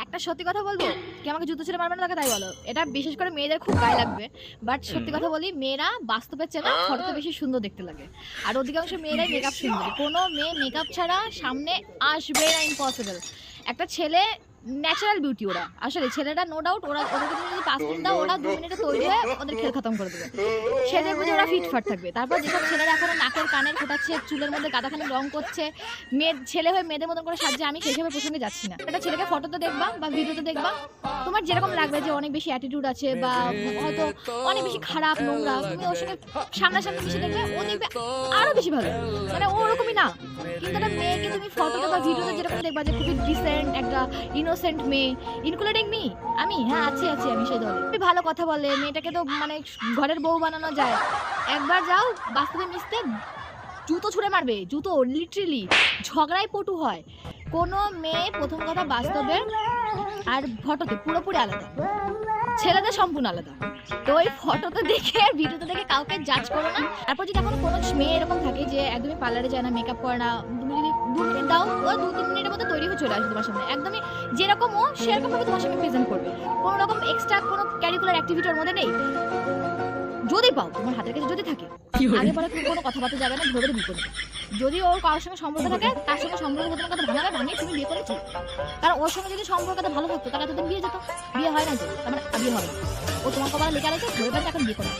একটা সত্যি কথা বলবো, কি আমাকে জুতো ছেড়ে মারবে না তাকে তাই বলো। এটা বিশেষ করে মেয়েদের খুব গায়ে লাগবে। বাট সত্যি কথা বলি, মেয়েরা বাস্তবের চেয়ে না ফটোতে বেশি সুন্দর দেখতে লাগে। আর অধিকাংশ মেয়েরাই মেকআপ সুন্দরী। কোনো মেয়ে মেকআপ ছাড়া সামনে আসবে না, ইম্পসিবল। একটা ছেলে ন্যাচারাল বিউটি, ওরা আসলে ছেলেরা নো ডাউট, ওদেরকে তুমি যদি 5 মিনিট দাও ওরা 2 মিনিটে তৈরি হয়ে ওদের খেল খতম করে দেবে। সেজে বুঝে ওরা ফিটফাট থাকবে। তারপর যেসব ছেলেরা এখনো নাকের কানের ফোটাচ্ছে, চুলের মধ্যে গাদাখানি রং করছে, ছেলে হয়ে মেয়েদের মতন করে সাজছে, আমি সেই সবের প্রসঙ্গে যাচ্ছি না। একটা ছেলেকে ফটোতে দেখবা বা ভিডিওতে দেখবা, তোমার যেরকম লাগবে যে অনেক বেশি অ্যাটিটিউড আছে বা হয়তো অনেক বেশি খারাপ নোংরা, তুমি ওর সঙ্গে সামনাসামনি মিশে দেখবে, ও দেখবে আরো বেশি ভালো। মানে ও ওরকমই না। কিন্তু একটা মেয়েকে তুমি ফটোতে বা ভিডিওতে যেরকম দেখবা যে খুবই ডিসেন্ট একটা ইনোসেন্ট মেয়ে, ইনক্লুডিং মি, আমি হ্যাঁ আছি আমি সেই দলে। খুবই ভালো কথা বলে, মেয়েটাকে তো মানে ঘরের বউ বানানো যায়। একবার যাও বাস্তবে মিশতে, জুতো ছুঁড়ে মারবে, জুতো লিটারেলি। ঝগড়ায় পটু হয়। কোনো মেয়ে প্রথম কথা বাস্তবে আর ফটোতে পুরোপুরি আলাদা, ছেলেদের সম্পূর্ণ আলাদা। তো ওই ফটোতে দেখে আর ভিডিওতে দেখে কাউকে জাজ করো না। তারপর যদি এখন কোনো মেয়ে এরকম থাকে যে একদমই পার্লারে যায় না, মেকআপ করে না, তুমি যদি 2 মিনিট দাও, ও 2-3 মিনিটের মধ্যে তৈরি হয়ে চলে আসবে তোমার সামনে। একদমই যেরকম ও সেরকম ভাবে তোমার সামনে প্রেজেন্ট করবে। কোনো রকম এক্সট্রা কোনো ক্যারিকুলার অ্যাক্টিভিটি ওর মধ্যে নেই। যদি পাও, তোমার হাতের কাছে যদি থাকে, আগে পরে তুমি কোনো কথাবার্তা যাবে না, ধরে বিপদ। যদি ওর কারোর সঙ্গে সম্পর্ক থাকে, তার সঙ্গে সম্পর্ক তোমার কথা ভাঙিয়ে তুমি বিয়ে করেছো। কারণ ওর সঙ্গে যদি সম্পর্কটা ভালো থাকতো তাহলে এতদিন বিয়ে যেত। বিয়ে হয় না তো, তার মানে বিয়ে হবে না। ও তোমার কপালে লেখা রয়েছে, ধরে এখন বিয়ে করে।